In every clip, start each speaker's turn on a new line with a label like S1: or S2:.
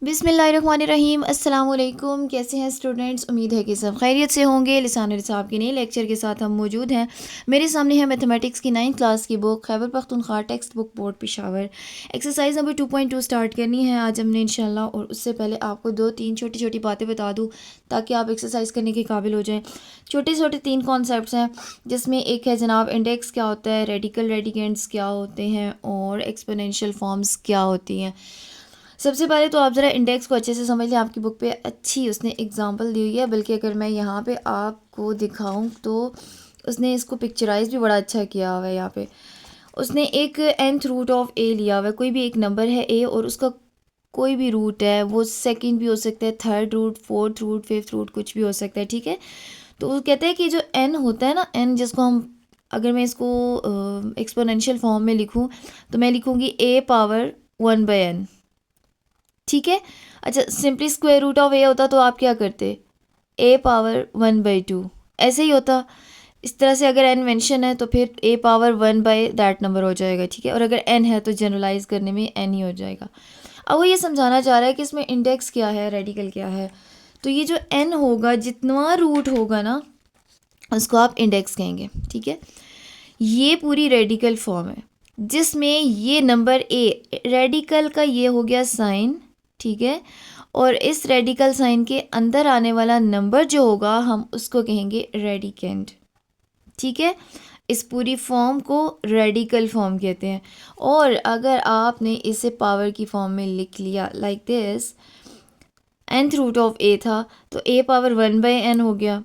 S1: बिस्मिल्लाहिर्रहमानिर्रहीम। अस्सलाम वालेकुम। कैसे हैं स्टूडेंट्स? उम्मीद है कि सब खैरियत से होंगे। लिसानुल हिसाब के नए लेक्चर के साथ हम मौजूद हैं। मेरे सामने है मैथमेटिक्स की 9th क्लास की book Khyber Pakhtunkhwa text book board Peshawar. Exercise number 2.2 start करनी है आज हमने इंशाल्लाह। और उससे पहले आपको 2-3 छोटी छोटी बातें बता दूँ ताकि आप एक्सरसाइज करने के काबिल हो जाएँ। छोटे छोटे 3 कॉन्सेप्ट्स हैं जिसमें एक है जनाब इंडेक्स क्या होता है, रेडिकल रेडिकेंड्स क्या होते हैं और एक्सपोनेंशियल फॉर्म्स क्या होती हैं। सबसे पहले तो आप ज़रा इंडेक्स को अच्छे से समझ लें। आपकी बुक पे अच्छी उसने एग्जांपल दी हुई है, बल्कि अगर मैं यहाँ पे आपको दिखाऊं तो उसने इसको पिक्चराइज भी बड़ा अच्छा किया हुआ है। यहाँ पे उसने एक nth रूट ऑफ ए लिया हुआ है। कोई भी एक नंबर है ए और उसका कोई भी रूट है, वो सेकंड भी हो सकता है, third root, fourth root, fifth root, कुछ भी हो सकता है। ठीक है, तो वो कहते हैं कि जो n होता है ना, n जिसको हम, अगर मैं इसको एक्सपोनेंशियल फॉर्म में लिखूँ तो मैं लिखूँगी a पावर 1/n। ठीक है, अच्छा सिंपली स्क्वायर रूट ऑफ ए होता तो आप क्या करते, ए पावर 1/2 ऐसे ही होता। इस तरह से अगर एन मेंशन है तो फिर ए पावर 1/दैट नंबर हो जाएगा। ठीक है, और अगर एन है तो जनरलाइज करने में एन ही हो जाएगा। अब वो ये समझाना चाह रहा है कि इसमें इंडेक्स क्या है, रेडिकल क्या है। तो ये जो एन होगा, जितना रूट होगा ना, उसको आप इंडेक्स कहेंगे। ठीक है, ये पूरी रेडिकल फॉर्म है जिसमें ये नंबर ए, रेडिकल का ये हो गया साइन। ठीक है, और इस रेडिकल साइन के अंदर आने वाला नंबर जो होगा हम उसको कहेंगे रेडिकेंड। ठीक है, इस पूरी फॉर्म को रेडिकल फॉर्म कहते हैं। और अगर आपने इसे पावर की फॉर्म में लिख लिया like this, nth root of A था तो ए पावर 1/n हो गया।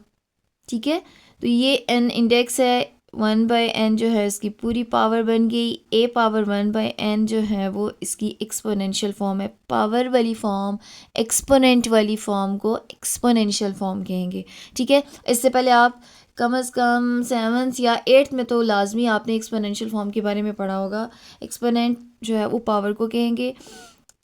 S1: ठीक है, तो ये n इंडेक्स है, 1/n जो है इसकी पूरी पावर बन गई। a पावर 1/n जो है वो इसकी एक्सपोनेंशियल फॉर्म है। पावर वाली फॉर्म, एक्सपोनेंट वाली फॉर्म को एक्सपोनेंशियल फॉर्म कहेंगे। ठीक है, इससे पहले आप कम अज़ कम 7th या 8th में तो लाजमी आपने एक्सपोनेंशियल फॉर्म के बारे में पढ़ा होगा। एक्सपोनेंट जो है वो पावर को कहेंगे,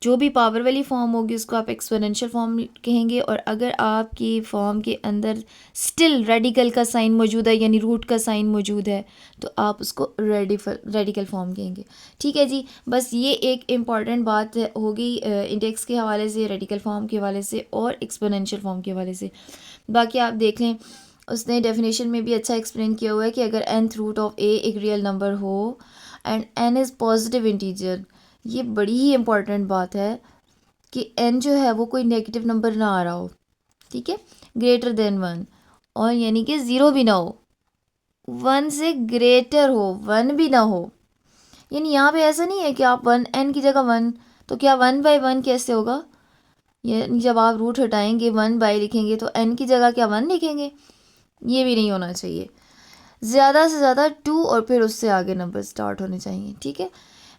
S1: जो भी पावर वाली फॉर्म होगी उसको आप एक्सपोनेंशियल फॉर्म कहेंगे। और अगर आपकी फॉर्म के अंदर स्टिल रेडिकल का साइन मौजूद है, यानी रूट का साइन मौजूद है, तो आप उसको रेडिकल फॉर्म कहेंगे। ठीक है जी, बस ये एक इम्पॉर्टेंट बात होगी इंडेक्स के हवाले से, रेडिकल फॉर्म के हवाले से और एक्सपोनेंशियल फॉर्म के हवाले से। बाकी आप देख लें, उसने डेफिनेशन में भी अच्छा एक्सप्लेन किया हुआ है कि अगर nth रूट ऑफ ए एक रियल नंबर हो and n is positive integer, ये बड़ी ही इम्पॉर्टेंट बात है कि n जो है वो कोई नेगेटिव नंबर ना आ रहा हो। ठीक है, ग्रेटर देन 1, और यानी कि 0 भी ना हो, 1 से ग्रेटर हो, 1 भी ना हो। यानी यहाँ पे ऐसा नहीं है कि आप 1 n की जगह 1, तो क्या 1/1 कैसे होगा? यानी जब आप रूट हटाएंगे 1/, लिखेंगे तो n की जगह क्या 1 लिखेंगे? ये भी नहीं होना चाहिए। ज़्यादा से ज़्यादा 2 और फिर उससे आगे नंबर स्टार्ट होने चाहिए। ठीक है,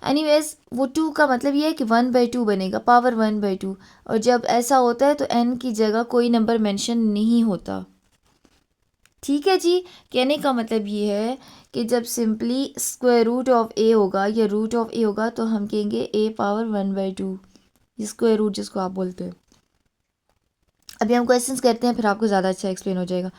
S1: एनीवेज वो 2 का मतलब ये है कि 1/2 बनेगा, पावर 1/2। और जब ऐसा होता है तो n की जगह कोई नंबर मेंशन नहीं होता। ठीक है जी, कहने का मतलब ये है कि जब सिंपली स्क्वायर रूट ऑफ ए होगा या रूट ऑफ ए होगा तो हम कहेंगे ए पावर 1/2, स्क्वायर रूट जिसको आप बोलते हैं। अभी हम क्वेश्चंस करते हैं, फिर आपको ज़्यादा अच्छा एक्सप्लेन हो जाएगा।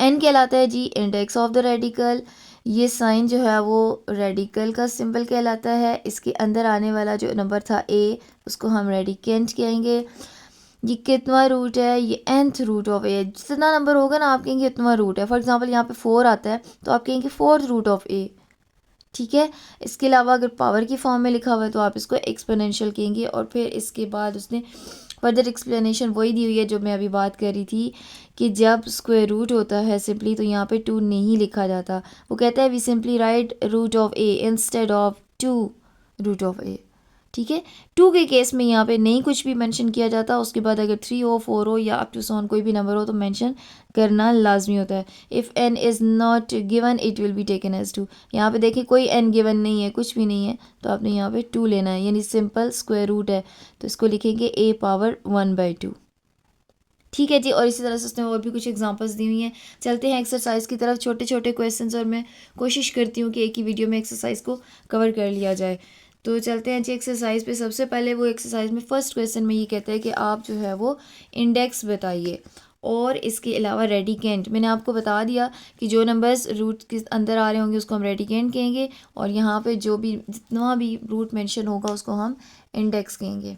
S1: एन कहलाता है जी इंडेक्स ऑफ द रेडिकल। ये साइन जो है वो रेडिकल का सिंबल कहलाता है। इसके अंदर आने वाला जो नंबर था ए, उसको हम रेडिकेंट कहेंगे। ये कितना रूट है? ये nth रूट ऑफ ए। जितना नंबर होगा ना आप कहेंगे इतना रूट है। फॉर एग्जांपल यहाँ पे 4 आता है तो आप कहेंगे 4th रूट ऑफ ए। ठीक है, इसके अलावा अगर पावर की फॉर्म में लिखा हुआ है तो आप इसको एक्सपोनेंशियल कहेंगे। और फिर इसके बाद उसने फर्दर एक्सप्लेनेशन वही दी हुई है जो मैं अभी बात कर रही थी कि जब स्क्वायर रूट होता है सिंपली तो यहाँ पे 2 नहीं लिखा जाता। वो कहता है we simply write root of A instead of 2 root of A. ठीक है, 2 के केस में यहाँ पे नहीं कुछ भी मेंशन किया जाता। उसके बाद अगर 3 हो, 4 हो या अप टू सॉन कोई भी नंबर हो तो मेंशन करना लाजमी होता है। If n is not given it will be taken as 2। यहाँ पे देखिए कोई n गिवन नहीं है, कुछ भी नहीं है, तो आपने यहाँ पे 2 लेना है, यानी सिंपल स्क्वायर रूट है तो इसको लिखेंगे a पावर 1/2। ठीक है जी, और इसी तरह से उसने और भी कुछ एग्जांपल्स दी हुई हैं। चलते हैं एक्सरसाइज की तरफ, छोटे छोटे क्वेश्चंस, और मैं कोशिश करती हूँ कि एक ही वीडियो में एक्सरसाइज को कवर कर लिया जाए। तो चलते हैं जी एक्सरसाइज पे। सबसे पहले वो एक्सरसाइज में फर्स्ट क्वेश्चन में ये कहता है कि आप जो है वो इंडेक्स बताइए और इसके अलावा रेडिकेंट। मैंने आपको बता दिया कि जो नंबर्स रूट के अंदर आ रहे होंगे उसको हम रेडिकेंट कहेंगे, और यहाँ पे जो भी जितना भी रूट मेंशन होगा उसको हम इंडेक्स कहेंगे।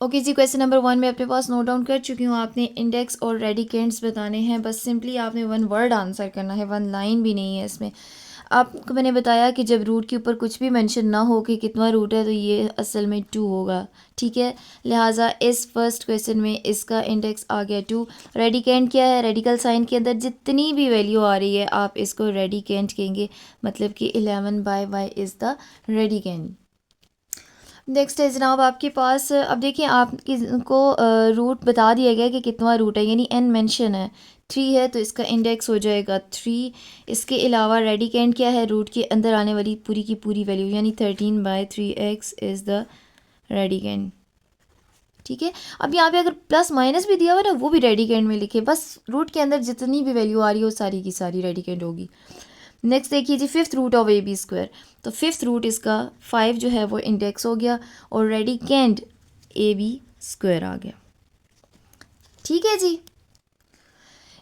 S1: ओके जी, क्वेश्चन नंबर 1 मैं अपने पास नोट डाउन कर चुकी हूँ। आपने इंडेक्स और रेडिकेंड्स बताने हैं, बस सिंपली आपने वन वर्ड आंसर करना है, वन लाइन भी नहीं है इसमें। आपको मैंने बताया कि जब रूट के ऊपर कुछ भी मेंशन ना हो कि कितना रूट है तो ये असल में 2 होगा, ठीक है। लिहाजा इस फर्स्ट क्वेश्चन में इसका इंडेक्स आ गया 2। रेडिकेंड क्या है? रेडिकल साइन के अंदर जितनी भी वैल्यू आ रही है आप इसको रेडिकेंड कहेंगे, मतलब कि 11/y is the radicand. Next है जनाब आपके पास, अब देखिए आपकी को रूट बता दिया गया कि कितना रूट है, यानी n मेंशन है, 3 है तो इसका इंडेक्स हो जाएगा 3। इसके अलावा रेडिकेंड क्या है? रूट के अंदर आने वाली पूरी की पूरी वैल्यू, यानी 13/3x इज़ द रेडिकेंड, ठीक है। अब यहाँ पे अगर प्लस माइनस भी दिया हुआ ना वो भी रेडिकेंड में लिखे, बस रूट के अंदर जितनी भी वैल्यू आ रही है वो सारी की सारी रेडिकेंड होगी। नेक्स्ट देखिए जी, फिफ्थ रूट ऑफ AB², तो फिफ्थ रूट इसका 5 जो है वो इंडेक्स हो गया और रेडिकेंड AB² आ गया, ठीक है जी।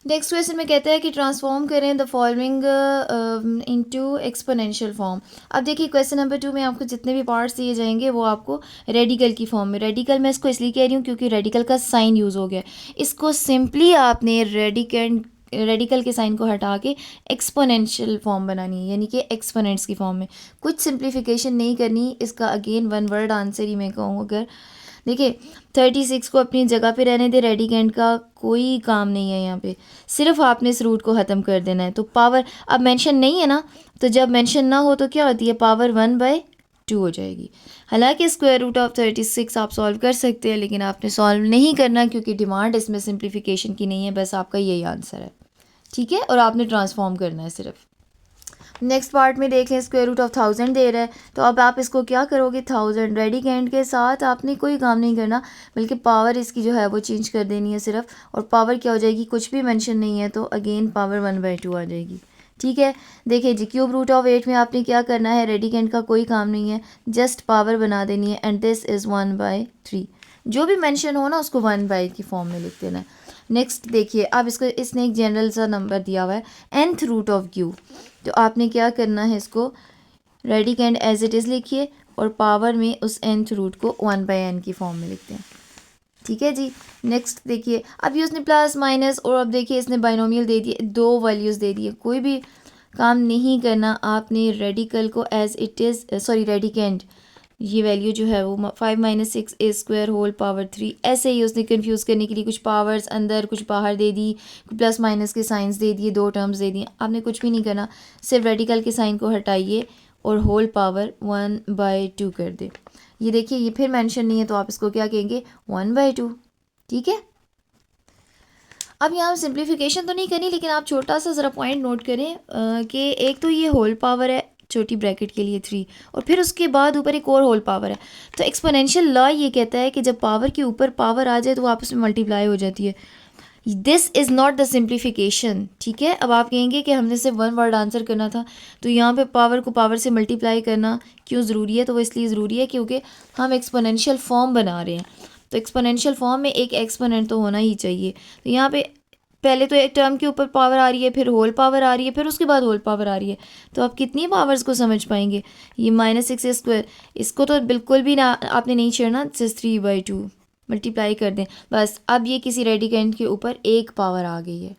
S1: नेक्स्ट क्वेश्चन में कहता है कि ट्रांसफॉर्म करें the following into exponential form. अब देखिए क्वेश्चन नंबर 2 में आपको जितने भी पार्ट्स दिए जाएंगे वो आपको रेडिकल की फॉर्म में, रेडिकल मैं इसको इसलिए कह रही हूँ क्योंकि रेडिकल का साइन यूज़ हो गया, इसको सिंपली आपने रेडिकल के साइन को हटा के एक्सपोनेंशियल फॉर्म बनानी है, यानी कि एक्सपोनेंट्स की फॉर्म में, कुछ सिंप्लीफिकेशन नहीं करनी। इसका अगेन वन वर्ड आंसर ही मैं कहूँ अगर, देखिए 36 को अपनी जगह पे रहने दे, रेडिकेंड का कोई काम नहीं है यहाँ पे, सिर्फ आपने इस रूट को ख़त्म कर देना है। तो पावर अब मेंशन नहीं है ना, तो जब मेंशन ना हो तो क्या होती है, पावर 1/2 हो जाएगी। हालांकि स्क्वायर रूट ऑफ 36 आप सॉल्व कर सकते हैं, लेकिन आपने सॉल्व नहीं करना क्योंकि डिमांड इसमें सिंप्लीफिकेशन की नहीं है, बस आपका यही आंसर है, ठीक है। और आपने ट्रांसफॉर्म करना है सिर्फ। नेक्स्ट पार्ट में देख लें, स्क्वायर रूट ऑफ 1000 दे रहा है, तो अब आप इसको क्या करोगे, 1000 रेडिकेंड के साथ आपने कोई काम नहीं करना, बल्कि पावर इसकी जो है वो चेंज कर देनी है सिर्फ, और पावर क्या हो जाएगी, कुछ भी मेंशन नहीं है तो अगेन पावर 1/2 आ जाएगी, ठीक है। देखिए जी, क्यूब रूट ऑफ 8 में आपने क्या करना है, रेडिकेंड का कोई काम नहीं है, जस्ट पावर बना देनी है, एंड दिस इज़ 1/3, जो भी मेंशन हो ना उसको 1 की फॉर्म में लिख देना है। नेक्स्ट देखिए, अब इसको इसने एक जनरल सा नंबर दिया हुआ है, nth रूट ऑफ क्यू, तो आपने क्या करना है, इसको रेडिकेंड एज इट इज़ लिखिए और पावर में उस nth रूट को 1/n की फॉर्म में लिखते हैं, ठीक है जी। नेक्स्ट देखिए, अब ये उसने प्लस माइनस और अब देखिए इसने बाइनोमियल दे दिए, दो वैल्यूज़ दे दिए, कोई भी काम नहीं करना आपने, रेडिकल को as it is, sorry radicand, ये वैल्यू जो है वो 5 - 6a² होल पावर 3, ऐसे ही उसने कंफ्यूज करने के लिए कुछ पावर्स अंदर कुछ बाहर दे दी, प्लस माइनस के साइंस दे दिए, दो टर्म्स दे दिए। आपने कुछ भी नहीं करना, सिर्फ रेडिकल के साइन को हटाइए और होल पावर 1/2 कर दे। ये देखिए ये फिर मेंशन नहीं है तो आप इसको क्या कहेंगे, 1/2, ठीक है। अब यहाँ सिंप्लीफिकेशन तो नहीं करनी, लेकिन आप छोटा सा ज़रा पॉइंट नोट करें कि एक तो ये होल पावर है छोटी ब्रैकेट के लिए 3, और फिर उसके बाद ऊपर एक और होल पावर है। तो एक्सपोनेंशियल लॉ ये कहता है कि जब पावर के ऊपर पावर आ जाए तो आपस में मल्टीप्लाई हो जाती है। This is not the simplification, ठीक है। अब आप कहेंगे कि हमने सिर्फ वन वर्ड आंसर करना था, तो यहाँ पे पावर को पावर से मल्टीप्लाई करना क्यों ज़रूरी है, तो वो इसलिए ज़रूरी है क्योंकि हम एक्सपोनेंशियल फॉर्म बना रहे हैं, तो एक्सपोनेंशियल फॉर्म में एक एक्सपोनेंट तो होना ही चाहिए। तो यहाँ पे पहले तो एक टर्म के ऊपर पावर आ रही है, फिर होल पावर आ रही है, फिर उसके बाद होल पावर आ रही है, तो आप कितनी पावर्स को समझ पाएंगे। ये -6a², इसको तो बिल्कुल भी ना आपने नहीं छेड़ना, जस्ट 3/2 मल्टीप्लाई कर दें बस। अब ये किसी रेडिकेंड के ऊपर एक पावर आ गई है,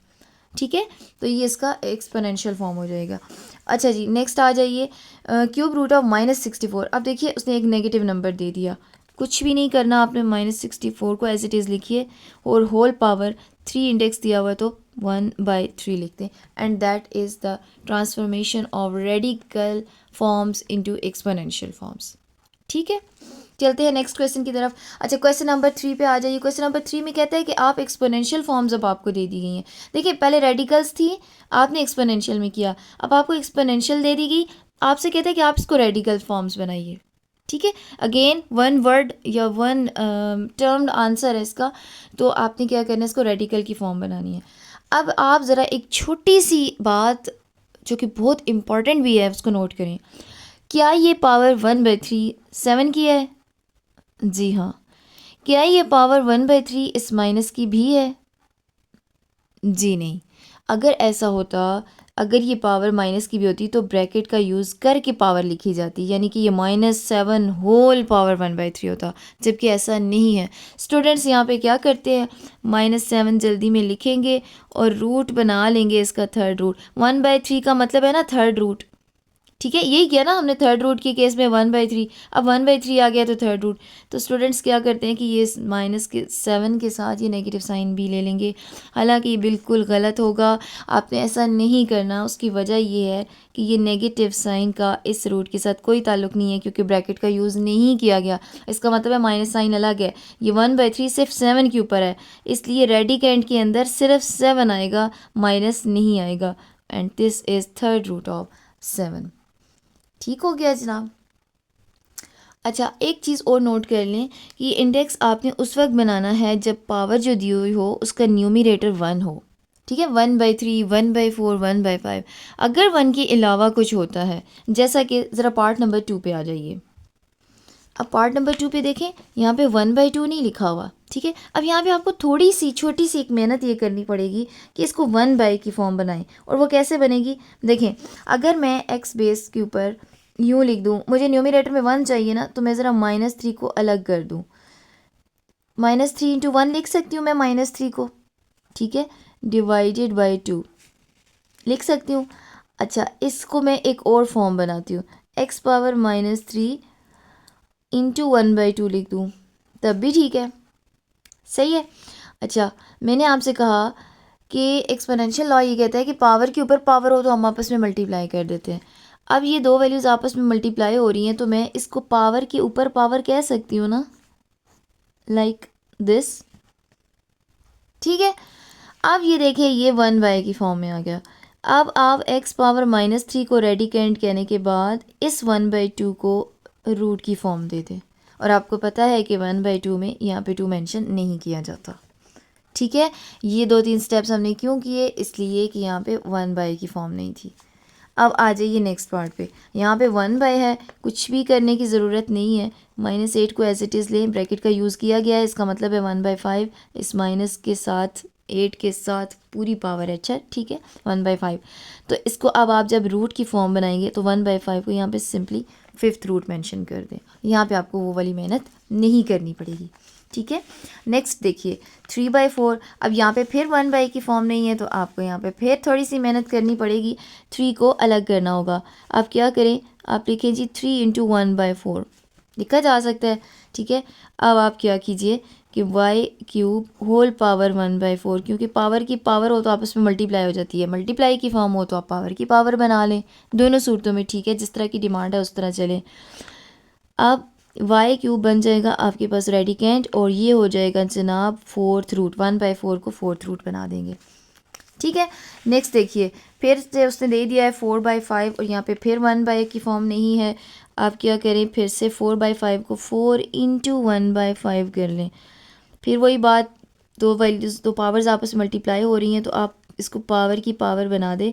S1: ठीक है, तो ये इसका एक्सपोनेंशियल फॉर्म हो जाएगा। अच्छा जी, नेक्स्ट आ जाइए, क्यूब रूट ऑफ -64। अब देखिए उसने एक नेगेटिव नंबर दे दिया, कुछ भी नहीं करना आपने, -64 को एज इट इज़ लिखिए और होल पावर 3 इंडेक्स दिया हुआ है तो 1/3 लिखते हैं, and that is the transformation of radical forms into exponential forms, ठीक है। चलते हैं नेक्स्ट क्वेश्चन की तरफ। अच्छा, क्वेश्चन नंबर 3 पे आ जाइए। क्वेश्चन नंबर 3 में कहता है कि आप एक्सपोनेंशियल फॉर्म्स अब आपको दे दी गई हैं। देखिए पहले रेडिकल्स थी, आपने एक्सपोनेंशियल में किया, अब आपको एक्सपोनेंशियल दे दी गई, आपसे कहता है कि आप इसको रेडिकल फॉर्म्स बनाइए, ठीक है। अगेन वन वर्ड या वन टर्म्ड आंसर है इसका, तो आपने क्या करना है, इसको रेडिकल की फॉर्म बनानी है। अब आप ज़रा एक छोटी सी बात जो कि बहुत इंपॉर्टेंट भी है उसको नोट करें, क्या ये पावर 1/3 7 की है? जी हाँ। क्या ये पावर 1/3 इस माइनस की भी है? जी नहीं। अगर ऐसा होता अगर ये पावर माइनस की भी होती तो ब्रैकेट का यूज़ करके पावर लिखी जाती, यानी कि ये -7 होल पावर 1/3 होता, जबकि ऐसा नहीं है। स्टूडेंट्स यहाँ पे क्या करते हैं, -7 जल्दी में लिखेंगे और रूट बना लेंगे इसका थर्ड रूट। 1/3 का मतलब है ना थर्ड रूट, ठीक है, यही किया ना हमने थर्ड रूट के केस में 1/3। अब 1/3 आ गया तो थर्ड रूट। तो स्टूडेंट्स क्या करते हैं कि ये -7 के साथ ये नेगेटिव साइन भी ले लेंगे, हालांकि ये बिल्कुल गलत होगा, आपने ऐसा नहीं करना। उसकी वजह ये है कि ये नेगेटिव साइन का इस रूट के साथ कोई ताल्लुक नहीं है, क्योंकि ब्रैकेट का यूज़ नहीं किया गया। इसका मतलब है माइनस साइन अलग है। ये 1/3 सिर्फ 7 के ऊपर है, इसलिए रेडिकेंड के अंदर सिर्फ 7 आएगा, माइनस नहीं आएगा। And this is third root of 7। ठीक हो गया जनाब। अच्छा, एक चीज़ और नोट कर लें कि इंडेक्स आपने उस वक्त बनाना है जब पावर जो दी हुई हो उसका न्यूमरेटर 1 हो, ठीक है, 1/3, 1/4, 1/5। अगर 1 के अलावा कुछ होता है, जैसा कि ज़रा पार्ट नंबर 2 पे आ जाइए। अब पार्ट नंबर 2 पे देखें, यहाँ पे 1/2 नहीं लिखा हुआ, ठीक है। अब यहाँ पे आपको थोड़ी सी छोटी सी एक मेहनत ये करनी पड़ेगी कि इसको 1 की फॉर्म बनाएं। और वो कैसे बनेगी, देखें, अगर मैं x बेस के ऊपर यूँ लिख दूँ, मुझे न्यूमरेटर में 1 चाहिए ना, तो मैं ज़रा -3 को अलग कर दूँ। -3 × 1 लिख सकती हूँ मैं -3 को, ठीक है, डिवाइडेड बाई 2 लिख सकती हूँ। अच्छा, इसको मैं एक और फॉर्म बनाती हूँ, x पावर -3 × 1/2 लिख दूँ, तब भी ठीक है, सही है। अच्छा, मैंने आपसे कहा कि एक्सपोनेंशियल लॉ ये कहता है कि पावर के ऊपर पावर हो तो हम आपस में मल्टीप्लाई कर देते हैं। अब ये दो वैल्यूज़ आपस में मल्टीप्लाई हो रही हैं, तो मैं इसको पावर के ऊपर पावर कह सकती हूँ ना, लाइक दिस, ठीक है। अब ये देखिए, ये 1 की फॉर्म में आ गया। अब आप x पावर -3 को रेडिकेंड कहने के बाद इस 1/2 को रूट की फॉर्म दे दें, और आपको पता है कि 1/2 में यहाँ पे 2 मेंशन नहीं किया जाता, ठीक है। ये 2-3 स्टेप्स हमने क्यों किए, इसलिए कि यहाँ पे 1 की फॉर्म नहीं थी। अब आ जाइए नेक्स्ट पार्ट पे, यहाँ पे 1 है, कुछ भी करने की ज़रूरत नहीं है। -8 को एज इट इज़ लें, ब्रैकेट का यूज़ किया गया है, इसका मतलब है 1/5, इस माइनस के साथ 8 के साथ पूरी पावर है, अच्छा ठीक है, 1/5। तो इसको अब आप जब रूट की फॉर्म बनाएंगे तो 1/5 को यहाँ पे सिंपली 5th रूट मेंशन कर दें, यहाँ पे आपको वो वाली मेहनत नहीं करनी पड़ेगी, ठीक है। नेक्स्ट देखिए 3/4। अब यहाँ पे फिर 1 की फॉर्म नहीं है, तो आपको यहाँ पे फिर थोड़ी सी मेहनत करनी पड़ेगी, 3 को अलग करना होगा। आप क्या करें, आप लिखें जी 3 × 1/4 लिखा जा सकता है, ठीक है। अब आप क्या कीजिए कि y³ होल पावर 1/4, क्योंकि पावर की पावर हो तो आपस में मल्टीप्लाई हो जाती है, मल्टीप्लाई की फॉर्म हो तो आप पावर की पावर बना लें, दोनों सूरतों में ठीक है, जिस तरह की डिमांड है उस तरह चलें। अब y³ बन जाएगा आपके पास रेडिकेंड, और ये हो जाएगा जनाब 4th रूट, 1/4 को 4th रूट बना देंगे, ठीक है। नेक्स्ट देखिए, फिर से उसने दे दिया है 4/5, और यहाँ पे फिर 1 की फॉर्म नहीं है। आप क्या करें, फिर से 4/5 को 4 × 1/5 कर लें, फिर वही बात, दो वैल्यूज़, दो पावर्स आपस में मल्टीप्लाई हो रही हैं, तो आप इसको पावर की पावर बना दें।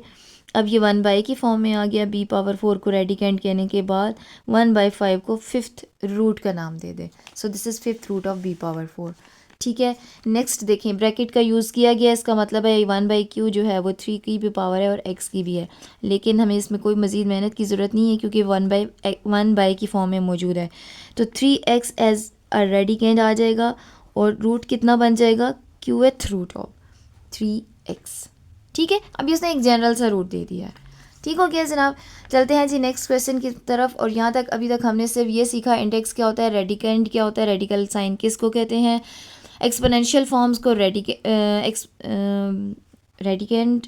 S1: अब ये 1 की फॉर्म में आ गया, b⁴ को रेडिकेंड कहने के बाद 1/5 को 5th रूट का नाम दे दें, so this is 5th root of b⁴, ठीक है। नेक्स्ट देखें, ब्रैकेट का यूज़ किया गया, इसका मतलब है 1/q जो है वो 3 की भी पावर है और x की भी है, लेकिन हमें इसमें कोई मज़ीद मेहनत की ज़रूरत नहीं है, क्योंकि 1 की फॉर्म में मौजूद है। तो 3x एज अ रेडिकेंड आ जाएगा, और रूट कितना बन जाएगा, qth रूट ऑफ 3x, ठीक है। अभी उसने एक जनरल सा रूट दे दिया है, ठीक हो गया जनाब। चलते हैं जी नेक्स्ट क्वेश्चन की तरफ। और यहाँ तक अभी तक हमने सिर्फ ये सीखा, इंडेक्स क्या होता है, रेडिकेंड क्या होता है, रेडिकल साइन किसको कहते हैं, एक्सपोनेंशियल फॉर्म्स को रेडिकेंड,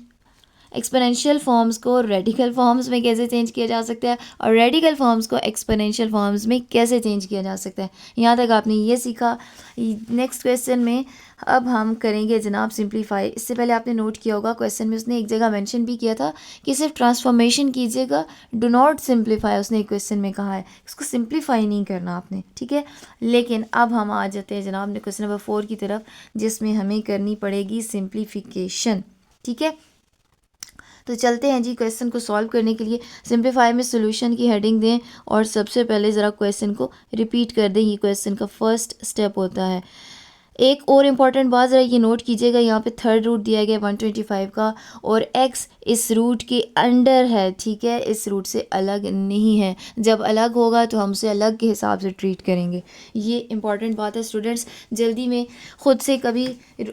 S1: एक्सपोनेंशियल फॉर्म्स को रेडिकल फॉर्म्स में कैसे चेंज किया जा सकता है, और रेडिकल फॉर्म्स को एक्सपोनेंशियल फॉर्म्स में कैसे चेंज किया जा सकता है। यहाँ तक आपने ये सीखा। नेक्स्ट क्वेश्चन में अब हम करेंगे जनाब सिंप्लीफाई। इससे पहले आपने नोट किया होगा क्वेश्चन में उसने एक जगह मेंशन भी किया था कि सिर्फ ट्रांसफॉर्मेशन कीजिएगा, डू नॉट सिंप्लीफाई, उसने एक क्वेश्चन में कहा है, इसको सिंप्लीफाई नहीं करना आपने, ठीक है। लेकिन अब हम आ जाते हैं जनाब ने क्वेश्चन नंबर 4 की तरफ, जिसमें हमें करनी पड़ेगी सिंप्लीफिकेशन, ठीक है। तो चलते हैं जी क्वेश्चन को सॉल्व करने के लिए। सिंप्लीफाई में सॉल्यूशन की हेडिंग दें, और सबसे पहले ज़रा क्वेश्चन को रिपीट कर दें। ये क्वेश्चन का फर्स्ट स्टेप होता है, एक और इम्पॉर्टेंट बात ज़रा ये नोट कीजिएगा, यहाँ पे थर्ड रूट दिया गया 125 का और x इस रूट के अंडर है, ठीक है, इस रूट से अलग नहीं है। जब अलग होगा तो हम उसे अलग के हिसाब से ट्रीट करेंगे। ये इम्पॉर्टेंट बात है स्टूडेंट्स। जल्दी में ख़ुद से कभी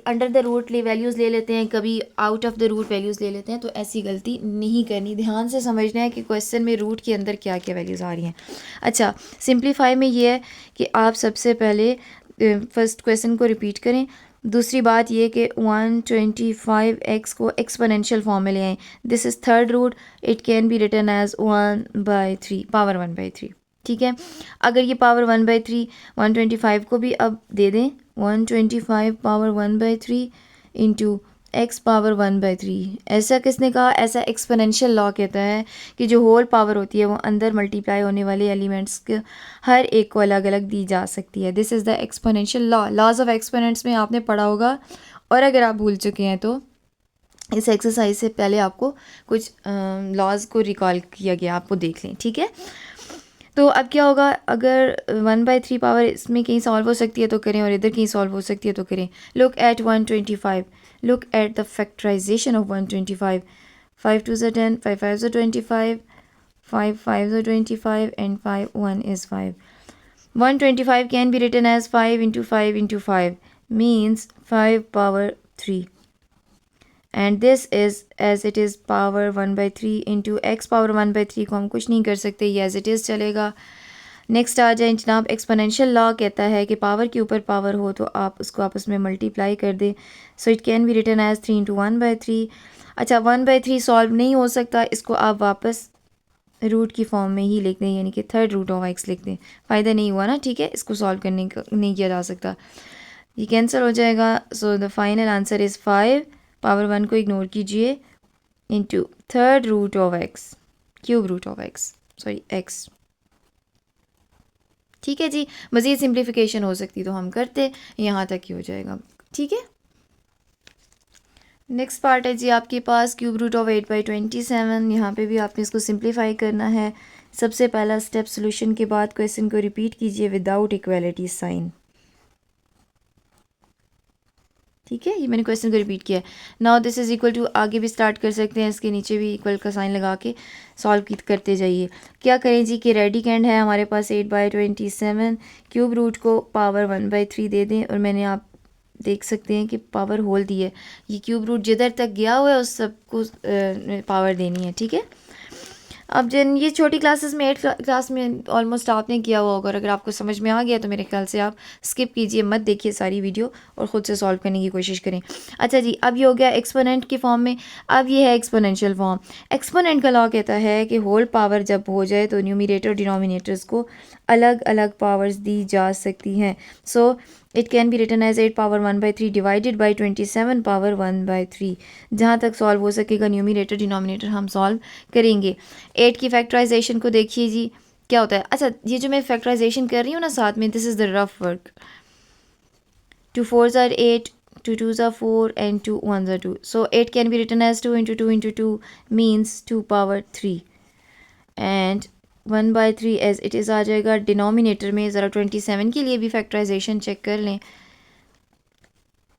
S1: अंडर द रूट वैल्यूज़ ले लेते हैं, कभी out of the root values ले लेते हैं, तो ऐसी गलती नहीं करनी। ध्यान से समझना है कि क्वेश्चन में रूट के अंदर क्या क्या वैल्यूज़ आ रही हैं। अच्छा, सिंप्लीफाई में ये है कि आप सबसे पहले फर्स्ट क्वेश्चन को रिपीट करें। दूसरी बात ये कि 125x को एक्सपोनेंशियल फॉर्म में ले आएँ। This is third root, it can be written as 1/3 power 1/3, ठीक है। अगर ये पावर 1/3 125 को भी अब दे दें, 125 पावर 1/3 इंटू x पावर 1/3। ऐसा किसने कहा? ऐसा एक्सपोनेंशियल लॉ कहता है कि जो होल पावर होती है वो अंदर मल्टीप्लाई होने वाले एलिमेंट्स के हर एक को अलग अलग दी जा सकती है। This is the exponential law. Laws of exponents में आपने पढ़ा होगा, और अगर आप भूल चुके हैं तो इस एक्सरसाइज से पहले आपको कुछ लॉज को रिकॉल किया गया, आपको देख लें, ठीक है। तो अब क्या होगा, अगर 1/3 पावर इसमें कहीं सॉल्व हो सकती है तो करें, और इधर कहीं सॉल्व हो सकती है तो करें। Look at 125, look at the factorization of 125. 5 2s are 10, 5 5s are 25, 5 5s are 25, and 5 1 is 5. 125 can be written as 5 into 5 into 5, means 5 power 3. And this is as it is power 1/3 into x power 1/3 को हम कुछ नहीं कर सकते, ये as it is चलेगा। Next आ जाए जनाब, एक्सपोनेंशियल लॉ कहता है कि पावर के ऊपर पावर हो तो आप उसको आपस में मल्टीप्लाई कर दें। So it can be written as 3 into 1/3। अच्छा, 1/3 सॉल्व नहीं हो सकता, इसको आप वापस रूट की फॉर्म में ही लिख दें, यानी कि थर्ड रूट ऑफ एक्स लिख दें। फ़ायदा नहीं हुआ ना, ठीक है, इसको सॉल्व करने का नहीं किया जा सकता, ये कैंसिल हो जाएगा। So the final answer is 5 power 1 को इग्नोर कीजिए into third root of x, cube root of x, sorry x, ठीक है जी। मज़ीद सिंप्लीफिकेशन हो सकती तो हम करते, यहाँ तक ही हो जाएगा, ठीक है। नेक्स्ट पार्ट है जी आपके पास क्यूब रूट ऑफ 8/27। यहाँ पे भी आपने इसको सिंप्लीफाई करना है। सबसे पहला स्टेप सोल्यूशन के बाद क्वेश्चन को रिपीट कीजिए विदाउट इक्वलिटी साइन, ठीक है। ये मैंने क्वेश्चन को रिपीट किया है। Now this is equal to, आगे भी स्टार्ट कर सकते हैं, इसके नीचे भी इक्वल का साइन लगा के सॉल्व करते जाइए। क्या करें जी कि रेडी कैंड है हमारे पास 8/27, क्यूब रूट को पावर 1/3 दे दें, और मैंने आप देख सकते हैं कि पावर होल दी है। ये क्यूब रूट जिधर तक गया हुआ है उस सबको पावर देनी है, ठीक है। अब जिन ये छोटी क्लासेस में 8 क्लास में ऑलमोस्ट आपने किया हुआ होगा, और अगर आपको समझ में आ गया तो मेरे ख्याल से आप स्किप कीजिए, मत देखिए सारी वीडियो और ख़ुद से सॉल्व करने की कोशिश करें। अच्छा जी, अब ये हो गया एक्सपोनेंट की फॉर्म में, अब ये है एक्सपोनेंशियल फॉर्म। एक्सपोनेंट का लॉ कहता है कि होल पावर जब हो जाए तो न्यूमरेटर डिनोमिनेटर्स को अलग अलग पावर्स दी जा सकती हैं। So it can be written as 8 power 1/3 divided by 27 power 1/3। जहाँ तक सॉल्व हो सकेगा न्यूमरेटर डिनोमिनेटर हम सॉल्व करेंगे। 8 की फैक्टराइजेशन को देखिए जी क्या होता है। अच्छा, ये जो मैं फैक्टराइजेशन कर रही हूँ ना साथ में, this is the rough work. 2 4s are 8, 2 2s are 4, and 2 1s are 2. So 8 can be written as 2 into 2 into 2 means 2 power 3, and 1/3 as it is आ जाएगा डिनोमिनेटर में। ज़रा 27 के लिए भी फैक्टराइजेशन चेक कर लें।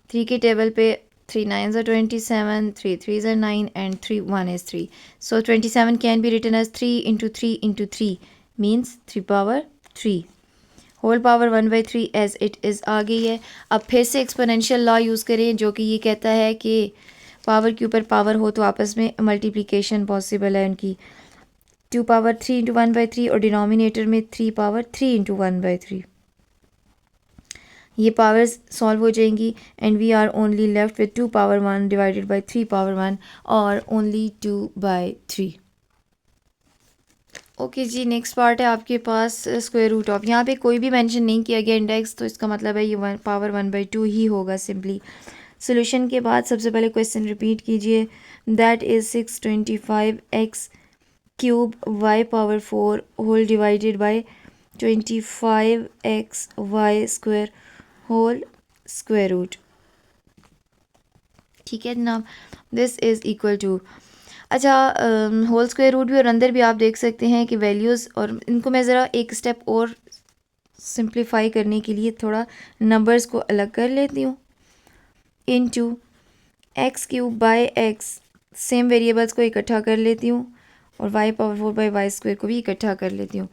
S1: 3 के टेबल पे 3 9s are 27, 3 3s are 9, and 3 1 is 3. So 27 can be written as 3 into 3 into 3 means 3 power 3. Whole power 1/3 as it is आ गई है। अब फिर से एक्सपोनेंशियल लॉ यूज़ करें जो कि ये कहता है कि पावर के ऊपर पावर हो तो आपस में मल्टीप्लिकेशन पॉसिबल है उनकी। 2 पावर 3 इंटू 1/3 और डिनोमिनेटर में 3 पावर 3 इंटू 1/3। ये पावर्स सॉल्व हो जाएंगी and we are only left with 2 power 1 divided by 3 power 1 और ओनली 2/3। ओके जी, नेक्स्ट पार्ट है आपके पास स्क्वायर रूट ऑफ। यहाँ पे कोई भी मेंशन नहीं किया गया इंडेक्स, तो इसका मतलब है ये पावर 1/2 ही होगा सिंपली। सोल्यूशन के बाद सबसे पहले क्वेश्चन रिपीट कीजिए। That is 625x cube y power 4 whole divided by 25x y square whole square root, ठीक है जनाब। दिस इज़ इक्वल टू, अच्छा होल स्क्वायर रूट भी और अंदर भी आप देख सकते हैं कि वैल्यूज़, और इनको मैं ज़रा एक स्टेप और सिंप्लीफाई करने के लिए थोड़ा नंबर्स को अलग कर लेती हूँ। Into x cube by x, same variables को इकट्ठा कर लेती हूँ और y power 4 by y square को भी इकट्ठा कर लेती हूँ।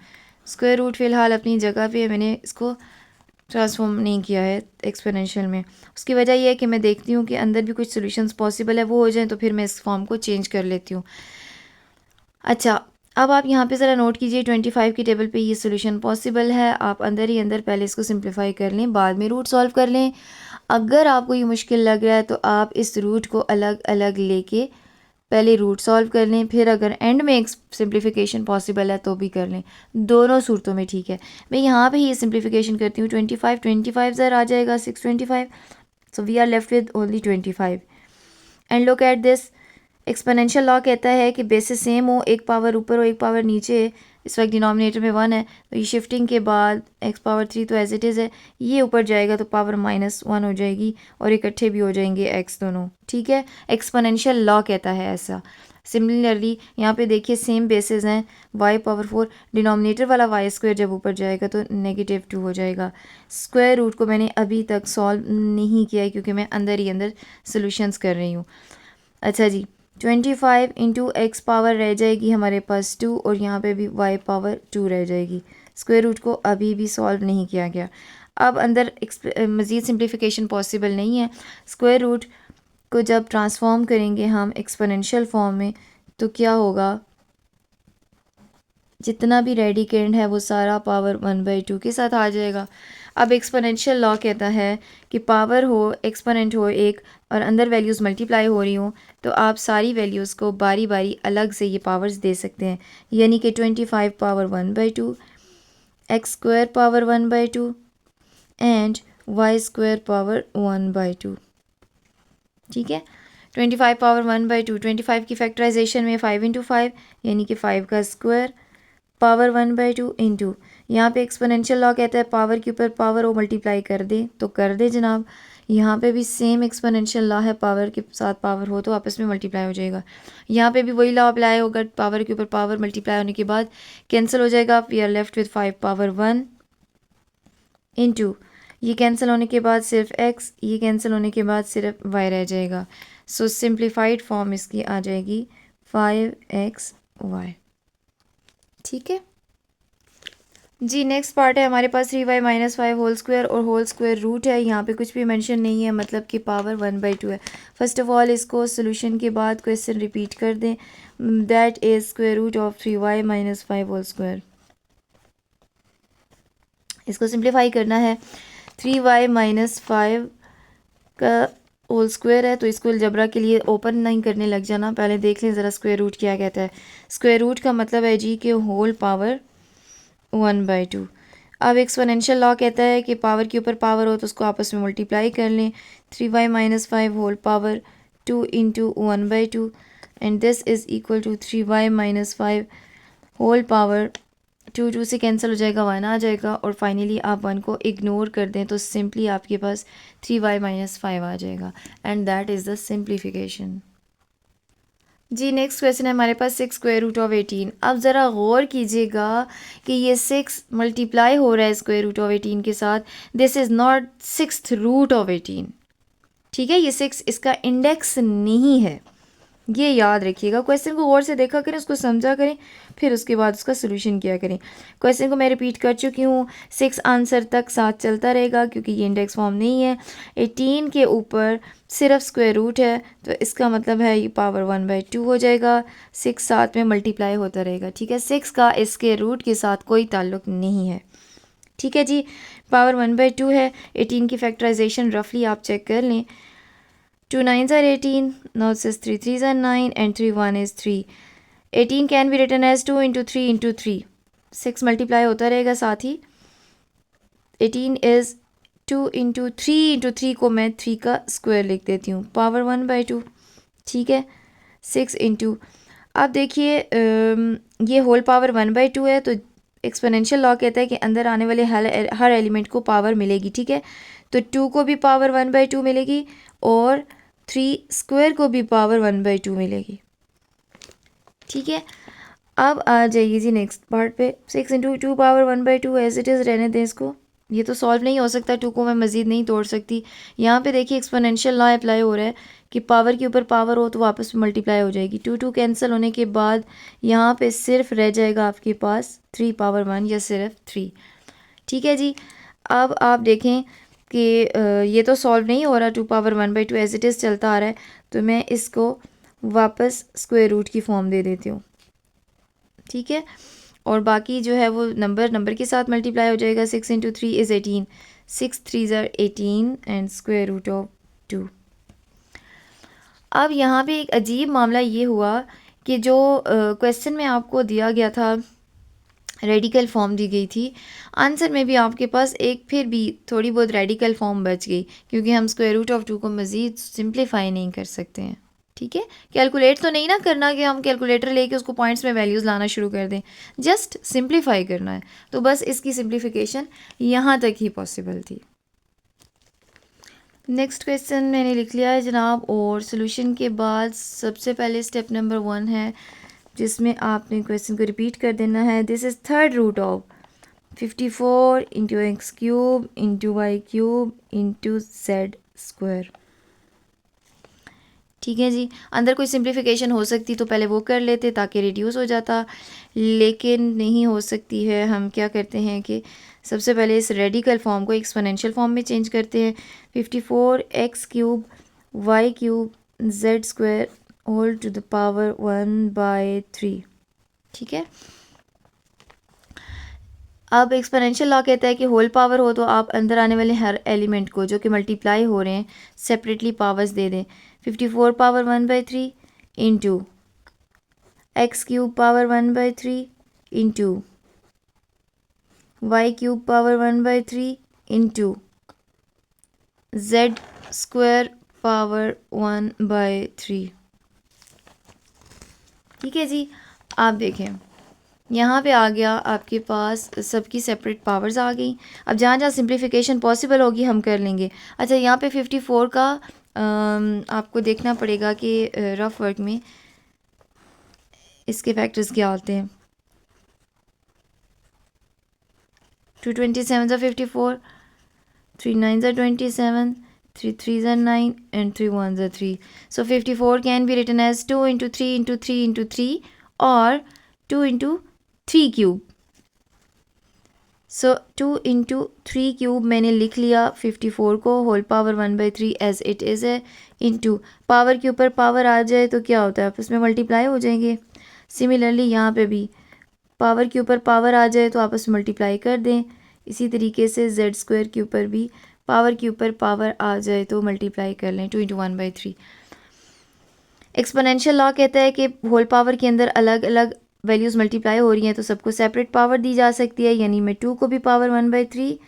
S1: स्क्वायर रूट फ़िलहाल अपनी जगह पे है, मैंने इसको ट्रांसफॉर्म नहीं किया है एक्सपोनेंशियल में। उसकी वजह यह है कि मैं देखती हूँ कि अंदर भी कुछ सॉल्यूशंस पॉसिबल है, वो हो जाए तो फिर मैं इस फॉर्म को चेंज कर लेती हूँ। अच्छा, अब आप यहाँ पे ज़रा नोट कीजिए 25 की टेबल पे ये सॉल्यूशन पॉसिबल है। आप अंदर ही अंदर पहले इसको सिंप्लीफाई कर लें, बाद में रूट सॉल्व कर लें। अगर आपको ये मुश्किल लग रहा है तो आप इस रूट को अलग अलग लेके पहले रूट सॉल्व कर लें, फिर अगर एंड में एक सिंप्लीफिकेशन पॉसिबल है तो भी कर लें। दोनों सूरतों में ठीक है। मैं यहाँ पे ये सिंप्लीफिकेशन करती हूँ। 25 ज़रा आ जाएगा 625, so we are left with only 25। And look at this, exponential law कहता है कि बेसिस सेम हो, एक पावर ऊपर हो एक पावर नीचे, इस वक्त डिनोमिनेटर में 1 है तो ये शिफ्टिंग के बाद एक्स पावर 3 तो एज इट इज़ है, ये ऊपर जाएगा तो पावर -1 हो जाएगी और इकट्ठे भी हो जाएंगे एक्स दोनों। ठीक है, एक्सपोनेंशियल लॉ कहता है ऐसा। सिमिलरली यहाँ पे देखिए सेम बेसिस हैं, वाई पावर 4, डिनोमिनेटर वाला वाई स्क्वायर जब ऊपर जाएगा तो -2 हो जाएगा। स्क्वायर रूट को मैंने अभी तक सॉल्व नहीं किया है क्योंकि मैं अंदर ही अंदर सोल्यूशंस कर रही हूँ। अच्छा जी, 25 इंटू एक्स पावर रह जाएगी हमारे पास 2 और यहाँ पे भी वाई पावर 2 रह जाएगी। स्क्वायर रूट को अभी भी सॉल्व नहीं किया गया। अब अंदर मज़ीद सिंप्लीफिकेशन पॉसिबल नहीं है। स्क्वायर रूट को जब ट्रांसफॉर्म करेंगे हम एक्सपोनेंशियल फॉर्म में तो क्या होगा, जितना भी रेडिकेंड है वो सारा पावर 1/2 के साथ आ जाएगा। अब एक्सपोनेंशियल लॉ कहता है कि पावर हो, एक्सपोनेंट हो एक और अंदर वैल्यूज़ मल्टीप्लाई हो रही हों तो आप सारी वैल्यूज़ को बारी बारी अलग से ये पावर्स दे सकते हैं। यानी कि 25 power 1/2, x square power 1/2 and y square power 1/2। ठीक है, 25 पावर 1/2, 25 की फैक्टराइजेशन में 5 इंटू 5 यानी कि 5 का स्क्वायर पावर 1/2 इंटू, यहाँ पे एक्सपोनेंशियल लॉ कहता है पावर के ऊपर पावर हो मल्टीप्लाई कर दे तो कर दे जनाब। यहाँ पे भी सेम एक्सपोनेंशियल लॉ है, पावर के साथ पावर हो तो आपस में मल्टीप्लाई हो जाएगा। यहाँ पे भी वही लॉ अप्लाई होगा, पावर के ऊपर पावर मल्टीप्लाई होने के बाद कैंसिल हो जाएगा। We are left with 5 power 1 into, ये कैंसिल होने के बाद सिर्फ x, ये कैंसिल होने के बाद सिर्फ y रह जाएगा। सो सिंप्लीफाइड फॉर्म इसकी आ जाएगी 5xy। ठीक है जी, नेक्स्ट पार्ट है हमारे पास 3y - 5 होल स्क्वायर और होल स्क्वायर रूट है। यहाँ पे कुछ भी मेंशन नहीं है, मतलब कि पावर 1/2 है। फर्स्ट ऑफ ऑल इसको सोल्यूशन के बाद क्वेश्चन रिपीट कर दें, that is square root of 3y - 5 whole square. इसको सिंप्लीफाई करना है। 3y - 5 का होल स्क्वायर है तो इसको अलजबरा के लिए ओपन नहीं करने लग जाना, पहले देख लें ज़रा स्क्वायर रूट क्या कहता है। स्क्वायर रूट का मतलब है जी के होल पावर 1/2। अब एक्सपोनेंशियल लॉ कहता है कि पावर के ऊपर पावर हो तो उसको आपस में मल्टीप्लाई कर लें। 3y - 5 whole power 2 into 1/2 and this is equal to 3y - 5 whole power 2 से कैंसिल हो जाएगा, 1 आ जाएगा और फाइनली आप 1 को इग्नोर कर दें तो सिंपली आपके पास 3y - 5 आ जाएगा and that is the simplification. जी, नेक्स्ट क्वेश्चन है हमारे पास 6 स्क्वायर रूट ऑफ 18। अब ज़रा गौर कीजिएगा कि ये 6 मल्टीप्लाई हो रहा है स्क्वायर रूट ऑफ 18 के साथ। This is not 6th root of 18। ठीक है, ये 6 इसका इंडेक्स नहीं है, ये याद रखिएगा। क्वेश्चन को गौर से देखा करें, उसको समझा करें, फिर उसके बाद उसका सोल्यूशन किया करें। क्वेश्चन को मैं रिपीट कर चुकी हूँ, 6 आंसर तक साथ चलता रहेगा क्योंकि ये इंडेक्स फॉर्म नहीं है। 18 के ऊपर सिर्फ स्क्वायर रूट है तो इसका मतलब है ये पावर 1/2 हो जाएगा। 6 साथ में मल्टीप्लाई होता रहेगा। ठीक है, 6 का इसके रूट के साथ कोई ताल्लुक नहीं है। ठीक है जी, पावर 1/2 है। 18 की फैक्टराइजेशन रफली आप चेक कर लें। 2 9s are 18, now it says 3 3s are 9 and 3 1 is 3. 18 can be written as 2 into 3 into 3. 6 multiply होता रहेगा साथ ही। 18 is 2 into 3 को मैं 3 का स्क्वायर लिख देती हूँ, पावर 1/2। ठीक है, 6 इंटू, अब देखिए ये होल पावर 1/2 है तो एक्सपोनेंशियल लॉ कहता है कि अंदर आने वाले हर एलिमेंट को पावर मिलेगी। ठीक है, तो 2 को भी पावर 1/2 मिलेगी और 3 स्क्वायर को भी पावर 1/2 मिलेगी। ठीक है, अब आ जाइए जी नेक्स्ट पार्ट पे। 6 into 2 power 1/2 as it is रहने दें इसको। ये तो सॉल्व नहीं हो सकता, 2 को मैं मज़ीद नहीं तोड़ सकती। यहाँ पे देखिए एक्सपोनेंशियल लॉ अप्लाई हो रहा है कि पावर के ऊपर पावर हो तो वापस मल्टीप्लाई हो जाएगी। 2 कैंसिल होने के बाद यहाँ पे सिर्फ रह जाएगा आपके पास 3 पावर 1 या सिर्फ 3। ठीक है जी। अब आप देखें कि ये तो सॉल्व नहीं हो रहा, 2 पावर 1/2 एज इट इज़ चलता आ रहा है, तो मैं इसको वापस स्क्वायर रूट की फॉर्म दे देती हूँ। ठीक है, और बाकी जो है वो नंबर के साथ मल्टीप्लाई हो जाएगा। 6 × 3 इज़ 18, 6 3s are 18 and square root of 2। अब यहाँ पे एक अजीब मामला ये हुआ कि जो क्वेश्चन में आपको दिया गया था, रेडिकल फॉर्म दी गई थी, आंसर में भी आपके पास एक फिर भी थोड़ी बहुत रेडिकल फॉर्म बच गई, क्योंकि हम स्क्वायर रूट ऑफ 2 को मज़ीद सिंप्लीफाई नहीं कर सकते हैं। ठीक है, कैलकुलेट तो नहीं ना करना कि हम कैलकुलेटर लेके उसको पॉइंट्स में वैल्यूज़ लाना शुरू कर दें, जस्ट सिंप्लीफाई करना है। तो बस इसकी सिंप्लीफिकेशन यहाँ तक ही पॉसिबल थी। नेक्स्ट क्वेश्चन मैंने लिख लिया है जनाब, और सोल्यूशन के बाद सबसे पहले स्टेप नंबर 1 है जिसमें आपने क्वेश्चन को रिपीट कर देना है। This is third root of 54 × x³ × y³ × z²। ठीक है जी, अंदर कोई सिंप्लीफिकेशन हो सकती तो पहले वो कर लेते ताकि रिड्यूस हो जाता, लेकिन नहीं हो सकती है। हम क्या करते हैं कि सबसे पहले इस रेडिकल फॉर्म को एक्सपोनेंशियल फॉर्म में चेंज करते हैं। 54 x³ y³ z² whole to the power 1/3। ठीक है, अब एक्सपोनेंशियल लॉ कहता है कि होल पावर हो तो आप अंदर आने वाले हर एलिमेंट को जो कि मल्टीप्लाई हो रहे हैं सेपरेटली पावर्स दे दें। 54 power 1/3 into x³ power 1/3 into y³ power 1/3 into z² power 1/3। ठीक है जी, आप देखें यहाँ पे आ गया आपके पास सबकी सेपरेट पावर्स आ गई। अब जहाँ जहाँ सिंप्लीफिकेशन पॉसिबल होगी हम कर लेंगे। अच्छा, यहाँ पे 54 का आपको देखना पड़ेगा कि रफ वर्क में इसके फैक्टर्स क्या होते हैं। 2 27s are 54, 3 9s are 27, 3 3s are 9 and 3 1s are 3. So 54 can be written as 2 × 3 × 3 × 3 or 2 × 3 cube. So 2 × 3 cube मैंने लिख लिया 54 को whole power 1/3 as it is है, इंटू पावर के ऊपर पावर आ जाए तो क्या होता है, आपस में मल्टीप्लाई हो जाएंगे। सिमिलरली यहाँ पे भी पावर के ऊपर पावर आ जाए तो आपस में मल्टीप्लाई कर दें। इसी तरीके से z² के ऊपर भी पावर के ऊपर पावर आ जाए तो मल्टीप्लाई कर लें 2 × 1/3। एक्सपोनेंशियल लॉ कहता है कि होल पावर के अंदर अलग अलग वैल्यूज़ मल्टीप्लाई हो रही हैं तो सबको सेपरेट पावर दी जा सकती है, यानी मैं 2 को भी पावर 1/3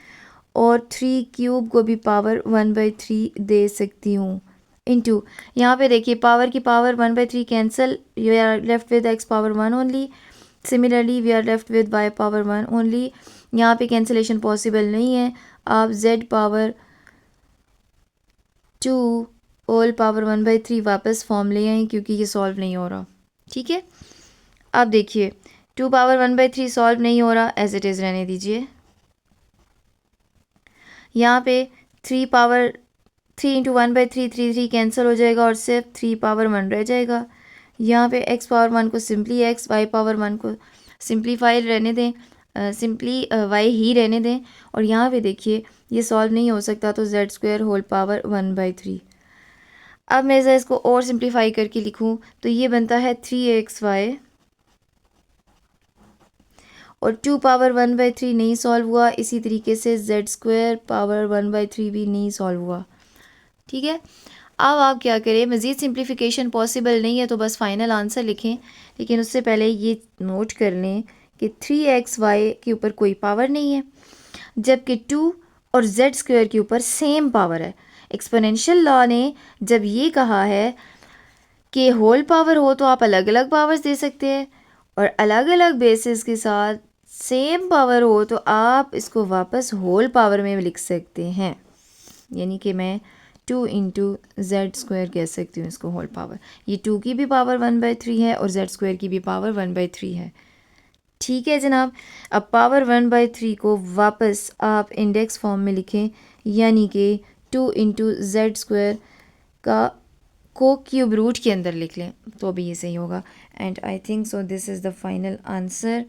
S1: और 3 क्यूब को भी पावर 1/3 दे सकती हूँ। इनटू यहाँ पे देखिए पावर की power 1/3 cancel, we are left with x power 1 only. Similarly we are left with y power 1 only. यहाँ पे कैंसिलेशन पॉसिबल नहीं है, आप z पावर 2 होल पावर 1/3 वापस फॉर्म ले आएँ क्योंकि ये सॉल्व नहीं हो रहा। ठीक है, अब देखिए 2 पावर 1/3 सॉल्व नहीं हो रहा, एज इट इज़ रहने दीजिए। यहाँ पे 3 पावर 3 × 1/3 3 कैंसिल हो जाएगा और सिर्फ 3 पावर 1 रह जाएगा। यहाँ पे x पावर 1 को सिंपली x, y पावर 1 को सिंप्लीफाई रहने दें, सिंपली y ही रहने दें। और यहाँ पे देखिए ये सॉल्व नहीं हो सकता तो z² होल पावर 1/3। अब मैं ज़रा इसको और सिंप्लीफाई करके लिखूँ तो ये बनता है 3xy, और 2 पावर 1/3 नहीं सॉल्व हुआ, इसी तरीके से z² पावर 1/3 भी नहीं सॉल्व हुआ। ठीक है, अब आप क्या करें, मज़ीद सिंप्लीफिकेशन पॉसिबल नहीं है तो बस फाइनल आंसर लिखें, लेकिन उससे पहले ये नोट कर लें कि 3xy के ऊपर कोई पावर नहीं है, जबकि 2 और z² के ऊपर सेम पावर है। एक्सपोनेंशियल लॉ ने जब ये कहा है कि होल पावर हो तो आप अलग अलग पावर्स दे सकते हैं, और अलग अलग बेसिस के साथ सेम पावर हो तो आप इसको वापस होल पावर में लिख सकते हैं, यानी कि मैं 2 × z² कह सकती हूँ इसको होल पावर। ये 2 की भी पावर 1/3 है और z² की भी पावर 1/3 है। ठीक है जनाब। अब पावर 1/3 को वापस आप इंडेक्स फॉर्म में लिखें, यानी कि 2 × z² का को क्यूब रूट के अंदर लिख लें, तो भी ये सही होगा। And I think so this is the final answer,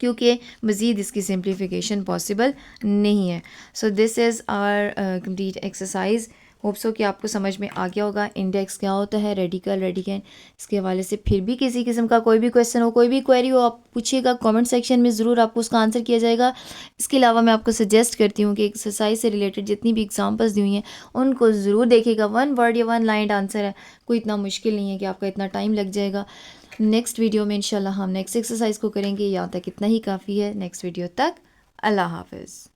S1: क्योंकि मज़ीद इसकी सिंप्लीफिकेशन पॉसिबल नहीं है। So this is our complete exercise. Hope so कि आपको समझ में आ गया होगा इंडेक्स क्या होता है, रेडिकल, रेडिकेंड, इसके हवाले से। फिर भी किसी किस्म का कोई भी क्वेश्चन हो, कोई भी क्वेरी हो, आप पूछिएगा कमेंट सेक्शन में, ज़रूर आपको उसका आंसर किया जाएगा। इसके अलावा मैं आपको सजेस्ट करती हूँ कि एक्सरसाइज से रिलेटेड जितनी भी एग्जांपल्स दी हुई हैं उनको ज़रूर देखिएगा। 1 वर्ड या 1 लाइन आंसर है, कोई इतना मुश्किल नहीं है कि आपका इतना टाइम लग जाएगा। नेक्स्ट वीडियो में इंशाल्लाह हम नेक्स्ट एक्सरसाइज को करेंगे, यहाँ तक इतना ही काफ़ी है। नेक्स्ट वीडियो तक अल्लाह हाफ़िज़।